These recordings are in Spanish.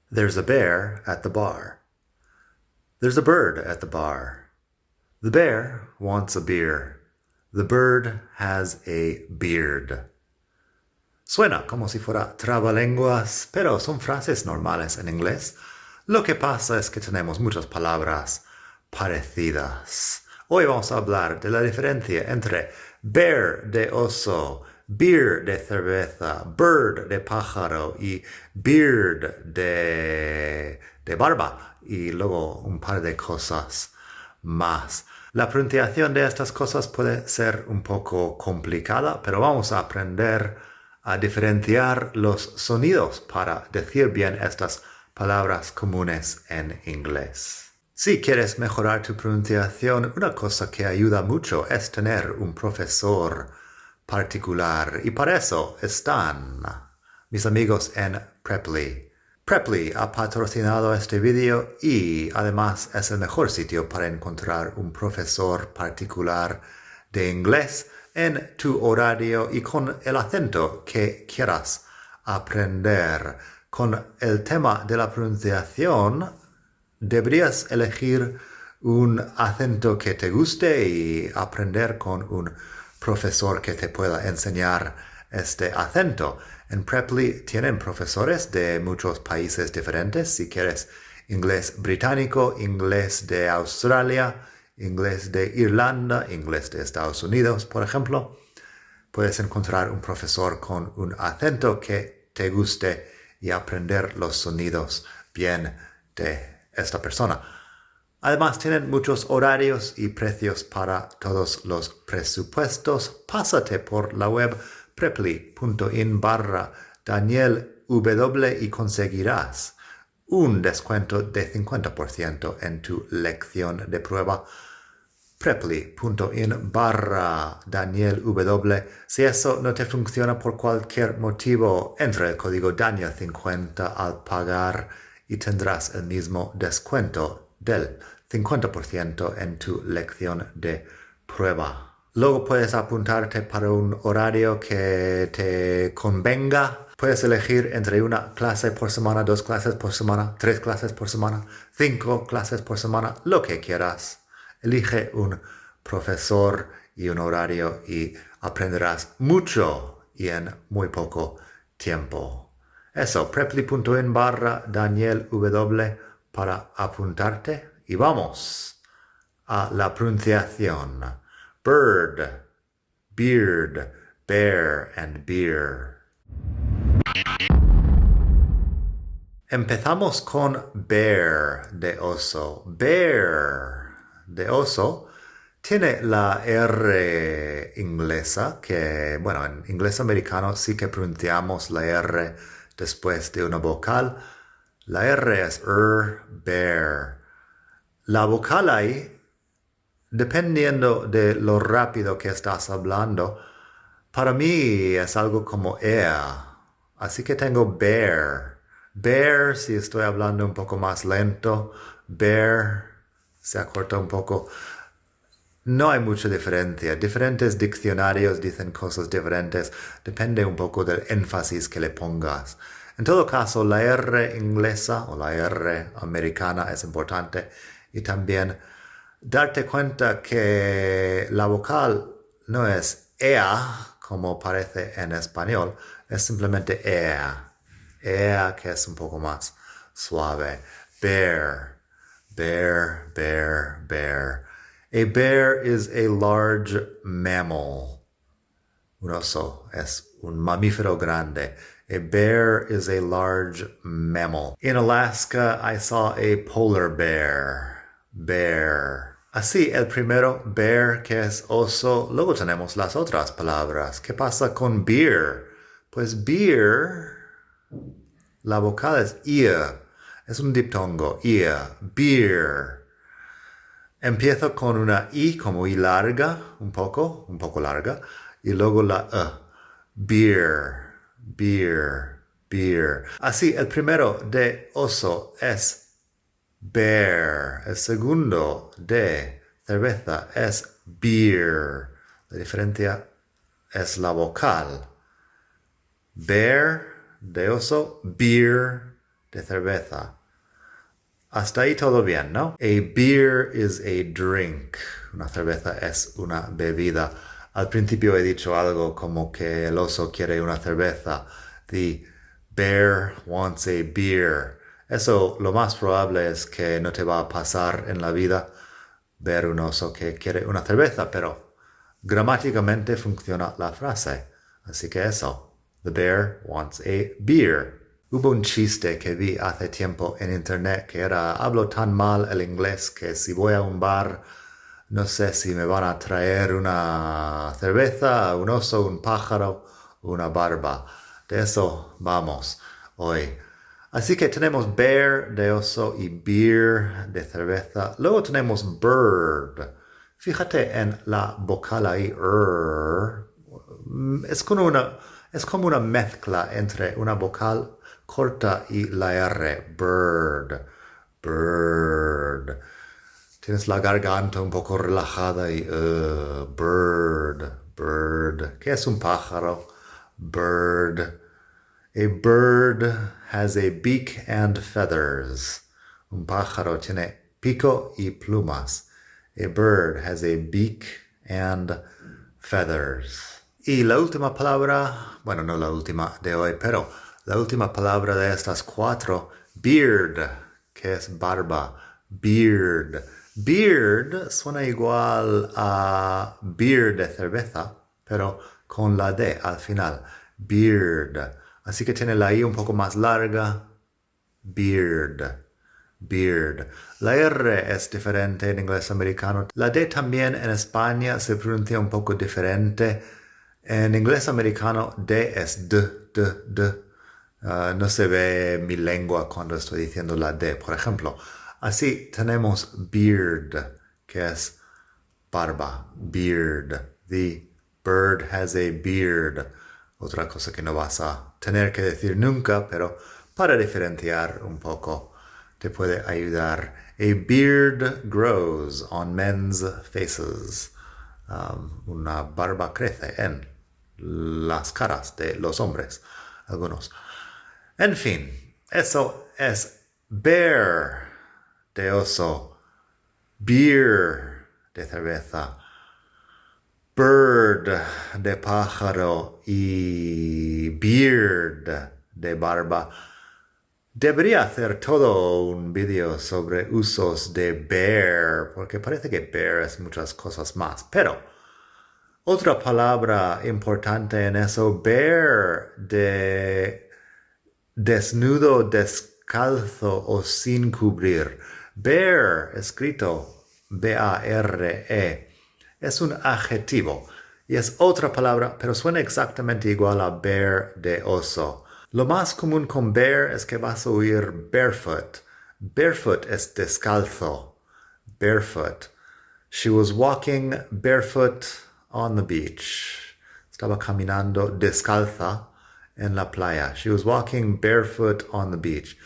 There's a bear at the bar. There's a bird at the bar. The bear wants a beer. The bird has a beard. Suena como si fuera trabalenguas, pero son frases normales en inglés. Lo que pasa es que tenemos muchas palabras parecidas. Hoy vamos a hablar de la diferencia entre bear de oso, beer de cerveza, bird de pájaro y beard de barba y luego un par de cosas más. La pronunciación de estas cosas puede ser un poco complicada, pero vamos a aprender a diferenciar los sonidos para decir bien estas palabras comunes en inglés. Si quieres mejorar tu pronunciación, una cosa que ayuda mucho es tener un profesor particular y para eso están mis amigos en Preply. Preply ha patrocinado este video y además es el mejor sitio para encontrar un profesor particular de inglés en tu horario y con el acento que quieras aprender. Con el tema de la pronunciación, deberías elegir un acento que te guste y aprender con un profesor que te pueda enseñar este acento. En Preply tienen profesores de muchos países diferentes. Si quieres inglés británico, inglés de Australia, inglés de Irlanda, inglés de Estados Unidos, por ejemplo, puedes encontrar un profesor con un acento que te guste y aprender los sonidos bien de esta persona. Además, tienen muchos horarios y precios para todos los presupuestos. Pásate por la web preply.in/DanielW y conseguirás un descuento de 50% en tu lección de prueba. preply.in/DanielW. Si eso no te funciona por cualquier motivo, entra el código Daniel50 al pagar y tendrás el mismo descuento del 50% en tu lección de prueba. Luego puedes apuntarte para un horario que te convenga. Puedes elegir entre una clase por semana, 2 clases por semana, 3 clases por semana, 5 clases por semana, lo que quieras. Elige un profesor y un horario y aprenderás mucho y en muy poco tiempo. Eso, preply.in/DanielW para apuntarte y vamos a la pronunciación. Bird, beard, bear and beer. Empezamos con bear de oso. Bear de oso tiene la R inglesa, que, bueno, en inglés americano sí que pronunciamos la R después de una vocal. La R es bear. La vocal ahí, dependiendo de lo rápido que estás hablando, para mí es algo como Así que tengo bear. Bear, si estoy hablando un poco más lento. Bear, se acorta un poco. No hay mucha diferencia. Diferentes diccionarios dicen cosas diferentes. Depende un poco del énfasis que le pongas. En todo caso, la R inglesa o la R americana es importante. Y también darte cuenta que la vocal no es ea, como parece en español. Es simplemente ea. Ea, que es un poco más suave. Bear, bear, bear, bear. A bear is a large mammal. Un oso es un mamífero grande. A bear is a large mammal. In Alaska, I saw a polar bear. Bear. Así, el primero, bear, que es oso. Luego tenemos las otras palabras. ¿Qué pasa con beer? Pues beer, la vocal es ear. Es un diptongo, ear, beer. Empiezo con una I como I larga, un poco larga, y luego la beer, beer, beer. Así, el primero de oso es bear. El segundo de cerveza es beer. La diferencia es la vocal. Bear de oso, beer de cerveza. Hasta ahí todo bien, ¿no? A beer is a drink. Una cerveza es una bebida. Al principio he dicho algo como que el oso quiere una cerveza. The bear wants a beer. Eso lo más probable es que no te va a pasar en la vida ver un oso que quiere una cerveza, pero gramáticamente funciona la frase. Así que eso. The bear wants a beer. Hubo un chiste que vi hace tiempo en internet que era: hablo tan mal el inglés que si voy a un bar no sé si me van a traer una cerveza, un oso, un pájaro, una barba. De eso vamos hoy. Así que tenemos bear de oso y beer de cerveza. Luego tenemos bird. Fíjate en la vocal ahí, es como una mezcla entre una vocal corta y la R. Bird. Bird. Tienes la garganta un poco relajada y bird. Bird. ¿Qué es un pájaro? Bird. A bird has a beak and feathers. Un pájaro tiene pico y plumas. A bird has a beak and feathers. Y la última palabra, bueno, no la última de hoy, pero la última palabra de estas cuatro, beard, que es barba. Beard. Beard suena igual a beer de cerveza, pero con la D al final. Beard. Así que tiene la I un poco más larga. Beard. Beard. La R es diferente en inglés americano. La D también en España se pronuncia un poco diferente. En inglés americano, D es D. No se ve mi lengua cuando estoy diciendo la D, por ejemplo. Así tenemos beard, que es barba. Beard. The bird has a beard. Otra cosa que no vas a tener que decir nunca, pero para diferenciar un poco te puede ayudar. A beard grows on men's faces. Una barba crece en las caras de los hombres, algunos. En fin, eso es bear de oso, beer de cerveza, bird de pájaro y beard de barba. Debería hacer todo un vídeo sobre usos de bear, porque parece que bear es muchas cosas más. Pero otra palabra importante en eso, bear de desnudo, descalzo o sin cubrir. Bare, escrito B-A-R-E, es un adjetivo y es otra palabra, pero suena exactamente igual a bear de oso. Lo más común con bear es que vas a oír barefoot. Barefoot es descalzo. Barefoot. She was walking barefoot on the beach. Estaba caminando descalza en la playa. She was walking barefoot on the beach.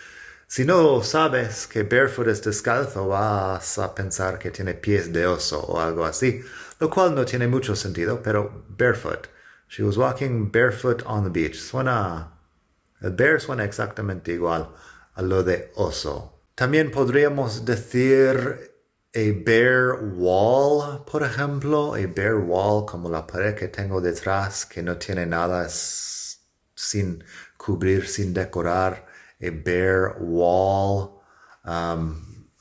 Si no sabes que barefoot es descalzo, vas a pensar que tiene pies de oso o algo así, lo cual no tiene mucho sentido, pero barefoot. She was walking barefoot on the beach. El bear suena exactamente igual a lo de oso. También podríamos decir a bare wall, por ejemplo. A bare wall, como la pared que tengo detrás, que no tiene nada, es sin cubrir, sin decorar. A bare wall.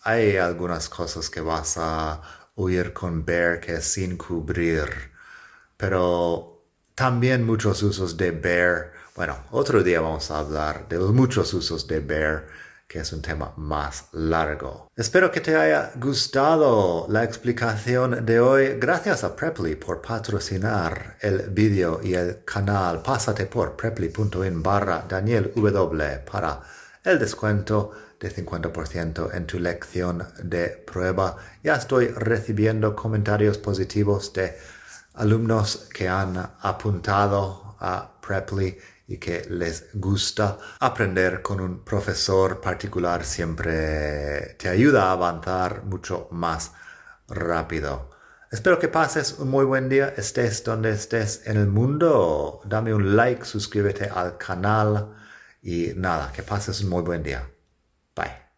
Hay algunas cosas que vas a oír con bare que es sin cubrir, pero también muchos usos de bare. Bueno, otro día vamos a hablar de los muchos usos de bare, que es un tema más largo. Espero que te haya gustado la explicación de hoy. Gracias a Preply por patrocinar el vídeo y el canal. Pásate por preply.in/Daniel W para el descuento de 50% en tu lección de prueba. Ya estoy recibiendo comentarios positivos de alumnos que han apuntado a Preply y que les gusta. Aprender con un profesor particular siempre te ayuda a avanzar mucho más rápido. Espero que pases un muy buen día, estés donde estés en el mundo. Dame un like, suscríbete al canal Y nada, que pases un muy buen día. Bye.